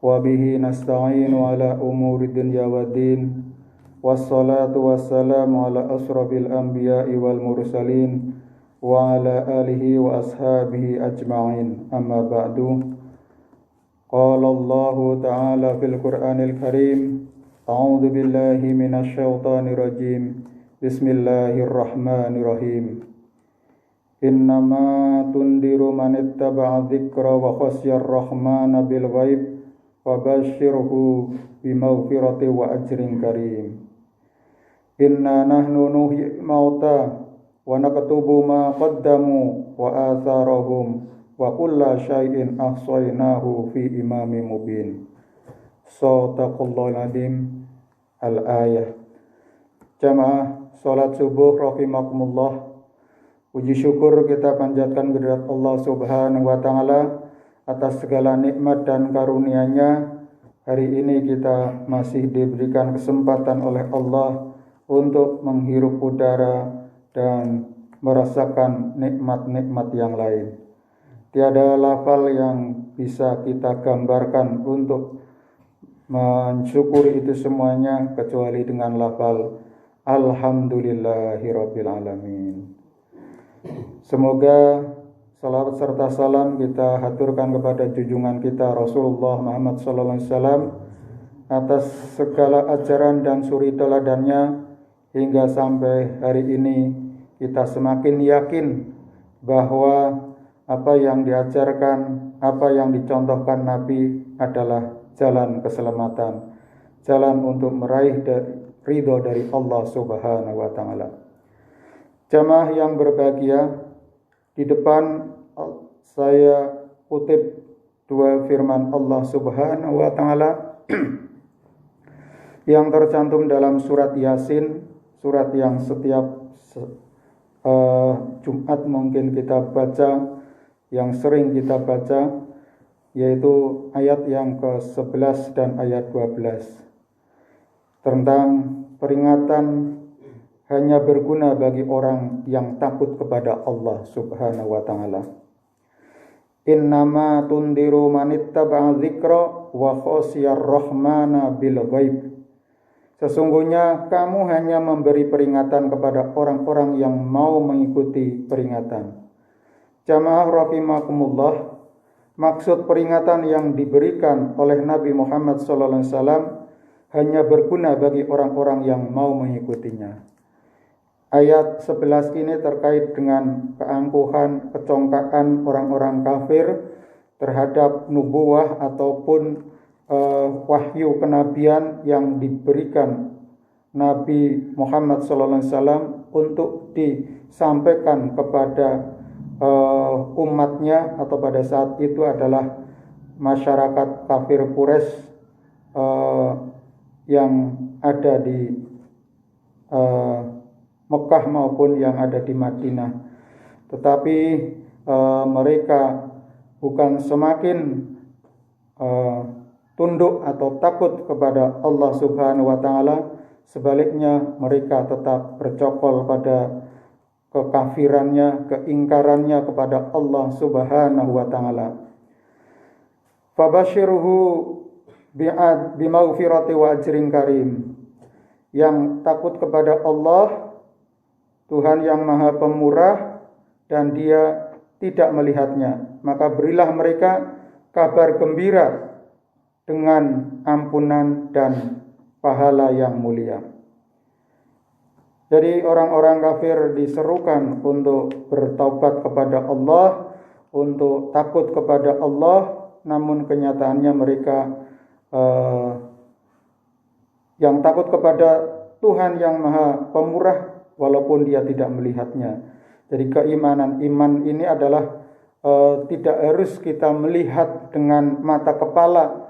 wa bihi nasta'inu ala umuri dunya waddin. Wassalatu wassalamu ala asrafil anbiya'i wal mursalin wa ala alihi wa ashabihi ajma'in. Amma ba'du. Qala Allah ta'ala fil Qur'anil Karim. A'udzu billahi minasy syaithanir rajim. Bismillahirrahmanirrahim. Innama tundiru man ittaba'a dzikra wa khasyar rahmana bil ghaib wa basyirhu bimaghfirati wa ajrin karim. Inna nahnu nuhyil mauta wa naktubu ma qaddamu wa atharahum wa kulla syai'in ahsaynahu fi imamin mubin. Shadaqallahul azim. Al-ayah. Jamaah salat subuh rahimakumullah. Puji syukur kita panjatkan kehadirat Allah Subhanahu wa taala atas segala nikmat dan karunia-Nya. Hari ini kita masih diberikan kesempatan oleh Allah untuk menghirup udara dan merasakan nikmat-nikmat yang lain. Tiada lafal yang bisa kita gambarkan untuk mensyukuri itu semuanya kecuali dengan lafal Alhamdulillahirabbil alamin. Semoga salawat serta salam kita haturkan kepada junjungan kita Rasulullah Muhammad sallallahu alaihi wasallam atas segala ajaran dan suri teladannya, hingga sampai hari ini kita semakin yakin bahwa apa yang diajarkan, apa yang dicontohkan Nabi adalah jalan keselamatan, jalan untuk meraih ridho dari Allah Subhanahu wa taala. Jamaah yang berbahagia, di depan saya kutip dua firman Allah Subhanahu wa taala yang tercantum dalam surat Yasin, surat yang setiap Jumat mungkin kita baca, yang sering kita baca, yaitu ayat yang ke-11 dan ayat 12 tentang peringatan hanya berguna bagi orang yang takut kepada Allah Subhanahu wa taala. Innama tundiru manittaba'a dzikra wa khasyar rahmana bil ghaib. Sesungguhnya kamu hanya memberi peringatan kepada orang-orang yang mau mengikuti peringatan. Jamaah rahimakumullah, maksud peringatan yang diberikan oleh Nabi Muhammad SAW hanya berguna bagi orang-orang yang mau mengikutinya. Ayat 11 ini terkait dengan keangkuhan, kecongkakan orang-orang kafir terhadap nubuwah ataupun wahyu kenabian yang diberikan Nabi Muhammad SAW untuk disampaikan kepada umatnya, atau pada saat itu adalah masyarakat kafir Quraisy yang ada di Mekah maupun yang ada di Madinah. Tetapi mereka bukan semakin tunduk atau takut kepada Allah Subhanahu wa taala, sebaliknya mereka tetap bercokol pada kekafirannya, keingkarannya kepada Allah Subhanahu wa taala. Fabashirhu bimaghfirati wa ajrin karim. Yang takut kepada Allah, Tuhan yang Maha Pemurah, dan Dia tidak melihatnya, maka berilah mereka kabar gembira dengan ampunan dan pahala yang mulia. Jadi orang-orang kafir diserukan untuk bertaubat kepada Allah, untuk takut kepada Allah, namun kenyataannya mereka yang takut kepada Tuhan yang Maha Pemurah walaupun Dia tidak melihatnya. Jadi keimanan iman ini adalah tidak harus kita melihat dengan mata kepala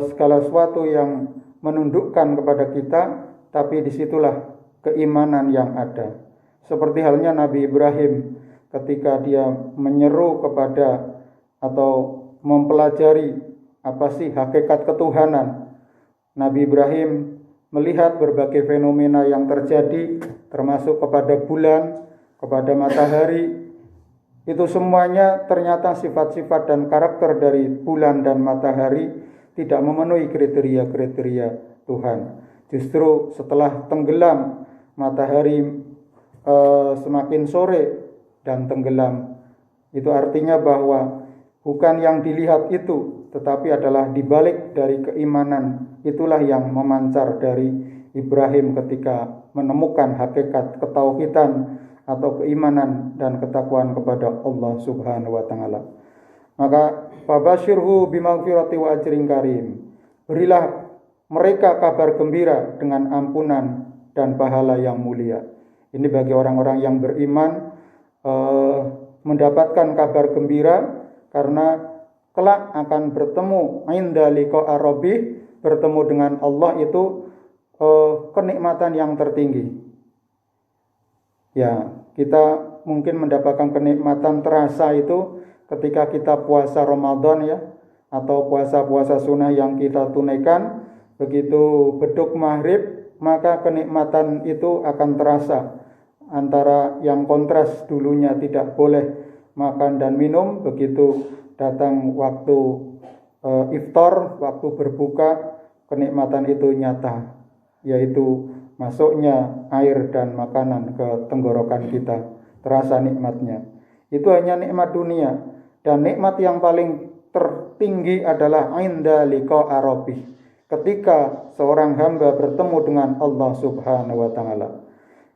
segala sesuatu yang menundukkan kepada kita, tapi disitulah keimanan yang ada. Seperti halnya Nabi Ibrahim ketika dia menyeru kepada atau mempelajari apa sih hakikat ketuhanan. Nabi Ibrahim melihat berbagai fenomena yang terjadi, termasuk kepada bulan, kepada matahari. Itu semuanya ternyata sifat-sifat dan karakter dari bulan dan matahari tidak memenuhi kriteria-kriteria Tuhan. Justru setelah tenggelam matahari semakin sore dan tenggelam, itu artinya bahwa bukan yang dilihat itu, tetapi adalah dibalik dari keimanan. Itulah yang memancar dari Ibrahim ketika menemukan hakikat ketauhidan atau keimanan dan ketakwaan kepada Allah Subhanahu wa taala. Maka fabasyirhu bimaghfirati wa ajrin karim. Berilah mereka kabar gembira dengan ampunan dan pahala yang mulia. Ini bagi orang-orang yang beriman mendapatkan kabar gembira karena kelak akan bertemu inda liqa'a rabbih, bertemu dengan Allah itu kenikmatan yang tertinggi. Ya, kita mungkin mendapatkan kenikmatan terasa itu ketika kita puasa Ramadan ya, atau puasa-puasa sunnah yang kita tunaikan. Begitu beduk maghrib, maka kenikmatan itu akan terasa. Antara yang kontras dulunya tidak boleh makan dan minum, begitu datang waktu iftar, waktu berbuka, kenikmatan itu nyata, yaitu masuknya air dan makanan ke tenggorokan kita, terasa nikmatnya. Itu hanya nikmat dunia, dan nikmat yang paling tertinggi adalah inda liqa'a rabbih, ketika seorang hamba bertemu dengan Allah Subhanahu wa taala.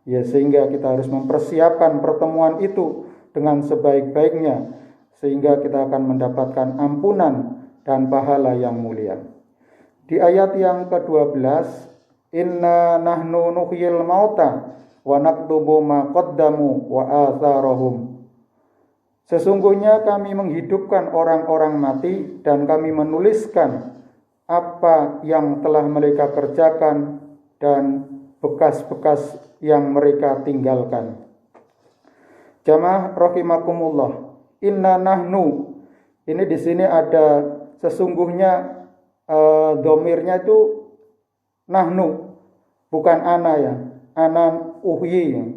Ya, sehingga kita harus mempersiapkan pertemuan itu dengan sebaik-baiknya, sehingga kita akan mendapatkan ampunan dan pahala yang mulia. Di ayat yang ke-12, inna nahnu nuhyil mauta wa naktubu ma qaddamu wa atharahum. Sesungguhnya kami menghidupkan orang-orang mati dan kami menuliskan apa yang telah mereka kerjakan dan bekas-bekas yang mereka tinggalkan. Jamaah rahimakumullah. Inna nahnu. Ini di sini ada sesungguhnya, domirnya itu nahnu, bukan ana ya. Ana uhyi.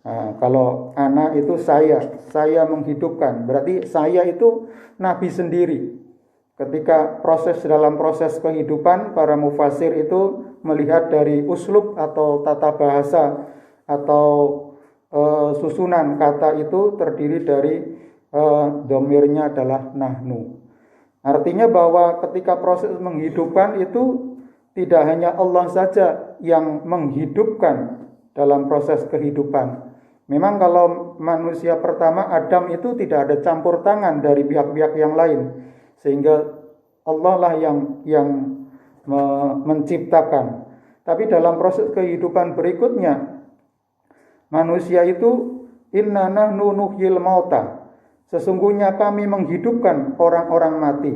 Nah, kalau ana itu saya menghidupkan. Berarti saya itu nabi sendiri. Ketika dalam proses kehidupan, para mufasir itu melihat dari uslub atau tata bahasa atau susunan kata itu terdiri dari domirnya adalah nahnu. Artinya bahwa ketika proses menghidupkan itu tidak hanya Allah saja yang menghidupkan dalam proses kehidupan. Memang kalau manusia pertama Adam itu tidak ada campur tangan dari pihak-pihak yang lain, sehingga Allah lah yang menciptakan. Tapi dalam proses kehidupan berikutnya, manusia itu inna nahnu nuhyil mauta, sesungguhnya kami menghidupkan orang-orang mati.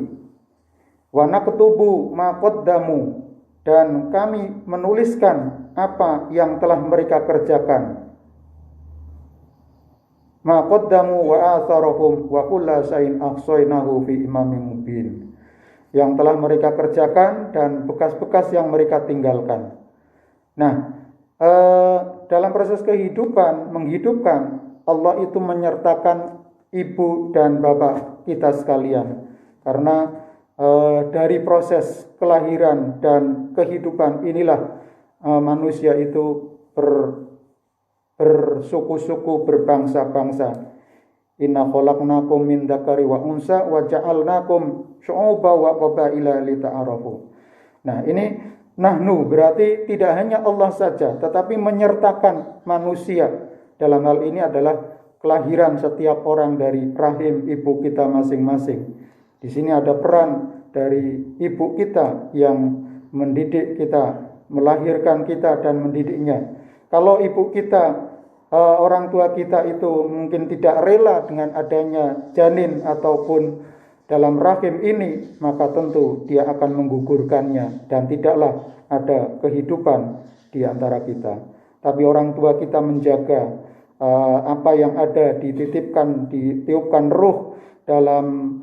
Wa naktubu ma qaddamu, dan kami menuliskan apa yang telah mereka kerjakan. Ma qaddamu wa atharahum wa kulla shay'in ahsaynahu fi imamin mubin. Yang telah mereka kerjakan dan bekas-bekas yang mereka tinggalkan. Nah, dalam proses kehidupan, menghidupkan, Allah itu menyertakan ibu dan bapak kita sekalian. Karena dari proses kelahiran dan kehidupan inilah manusia itu bersuku-suku, berbangsa-bangsa. Inna khalaqnakum min dzakari wa unsa wa ja'alnakum syu'uban wa qabaila lita'arafu. Nah, ini nahnu berarti tidak hanya Allah saja, tetapi menyertakan manusia. Dalam hal ini adalah kelahiran setiap orang dari rahim ibu kita masing-masing. Di sini ada peran dari ibu kita yang mendidik kita, melahirkan kita dan mendidiknya. Kalau ibu kita, orang tua kita itu mungkin tidak rela dengan adanya janin ataupun dalam rahim ini, maka tentu dia akan menggugurkannya dan tidaklah ada kehidupan di antara kita. Tapi orang tua kita menjaga apa yang ada, ditiupkan ruh dalam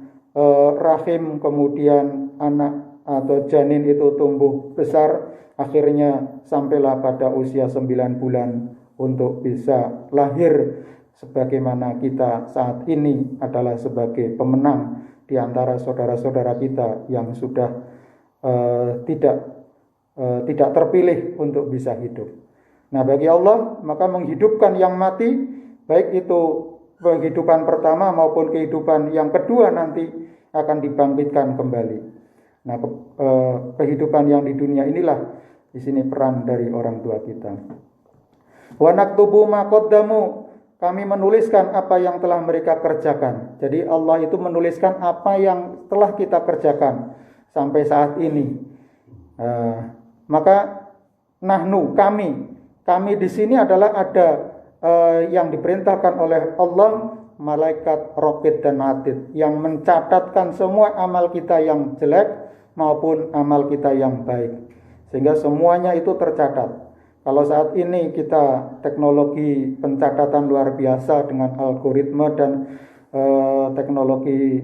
rahim, kemudian anak atau janin itu tumbuh besar, akhirnya sampailah pada usia 9 bulan untuk bisa lahir sebagaimana kita saat ini adalah sebagai pemenang di antara saudara-saudara kita yang sudah tidak terpilih untuk bisa hidup. Nah, bagi Allah maka menghidupkan yang mati, baik itu kehidupan pertama maupun kehidupan yang kedua nanti akan dibangkitkan kembali. Nah, kehidupan yang di dunia inilah di sini peran dari orang tua kita. Wa naktubu ma qaddamu, kami menuliskan apa yang telah mereka kerjakan. Jadi Allah itu menuliskan apa yang telah kita kerjakan sampai saat ini. Maka nahnu, kami di sini adalah ada yang diperintahkan oleh Allah, malaikat Raqib dan Atid, yang mencatatkan semua amal kita yang jelek maupun amal kita yang baik, sehingga semuanya itu tercatat. Kalau saat ini kita teknologi pencatatan luar biasa dengan algoritma dan teknologi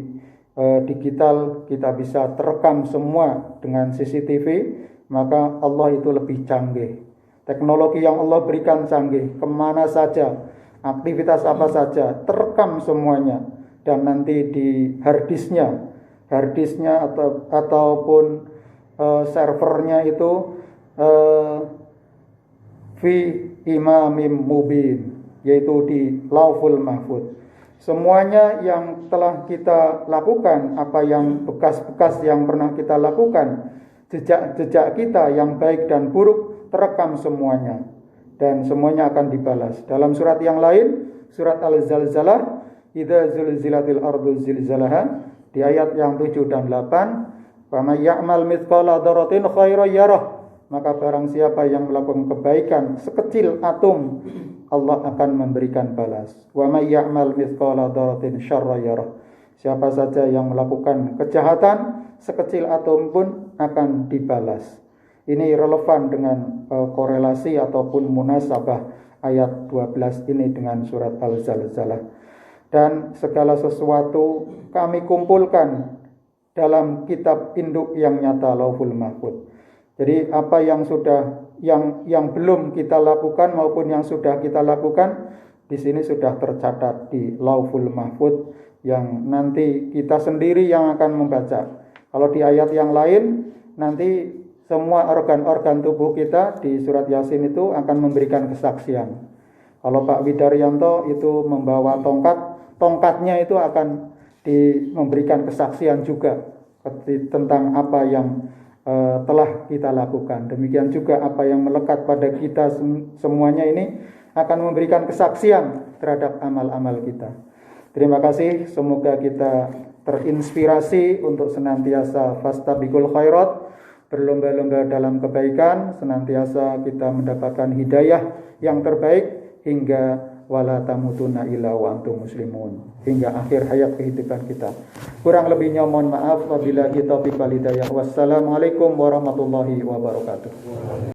digital, kita bisa terekam semua dengan CCTV, maka Allah itu lebih canggih. Teknologi yang Allah berikan canggih, kemana saja, aktivitas apa saja, terekam semuanya. Dan nanti di harddisknya ataupun servernya itu fi imamim mubin, yaitu di Lauhul Mahfuz. Semuanya yang telah kita lakukan, apa yang bekas-bekas yang pernah kita lakukan, jejak-jejak kita yang baik dan buruk terekam semuanya, dan semuanya akan dibalas. Dalam surat yang lain, surat Al-Zalzalah, idza zulzilatil ardu zilzalaha, di ayat yang 7 dan 8, wa may ya'mal mithqala dzarratin khairan yarah, maka barang siapa yang melakukan kebaikan sekecil atom, Allah akan memberikan balas. Wa may ya'mal mithqala dzarratin syarran yarah, siapa saja yang melakukan kejahatan sekecil atom pun akan dibalas. Ini relevan dengan korelasi ataupun munasabah ayat 12 ini dengan surat Al-Zalzalah. Dan segala sesuatu kami kumpulkan dalam kitab induk yang nyata, Lauhul Mahfuz. Jadi apa yang sudah yang belum kita lakukan maupun yang sudah kita lakukan di sini sudah tercatat di Lauhul Mahfuz, yang nanti kita sendiri yang akan membaca. Kalau di ayat yang lain nanti semua organ-organ tubuh kita di surat Yasin itu akan memberikan kesaksian. Kalau Pak Widaryanto itu membawa tongkatnya itu akan memberikan kesaksian juga tentang apa yang telah kita lakukan. Demikian juga apa yang melekat pada kita semuanya ini akan memberikan kesaksian terhadap amal-amal kita. Terima kasih, semoga kita terinspirasi untuk senantiasa fastabiqul khairat, berlomba-lomba dalam kebaikan, senantiasa kita mendapatkan hidayah yang terbaik hingga wala tamutunna illa wa antum muslimun, hingga akhir hayat kehidupan kita. Kurang lebihnya mohon maaf, wabillahi taufiq wal hidayah. Wassalamualaikum warahmatullahi wabarakatuh.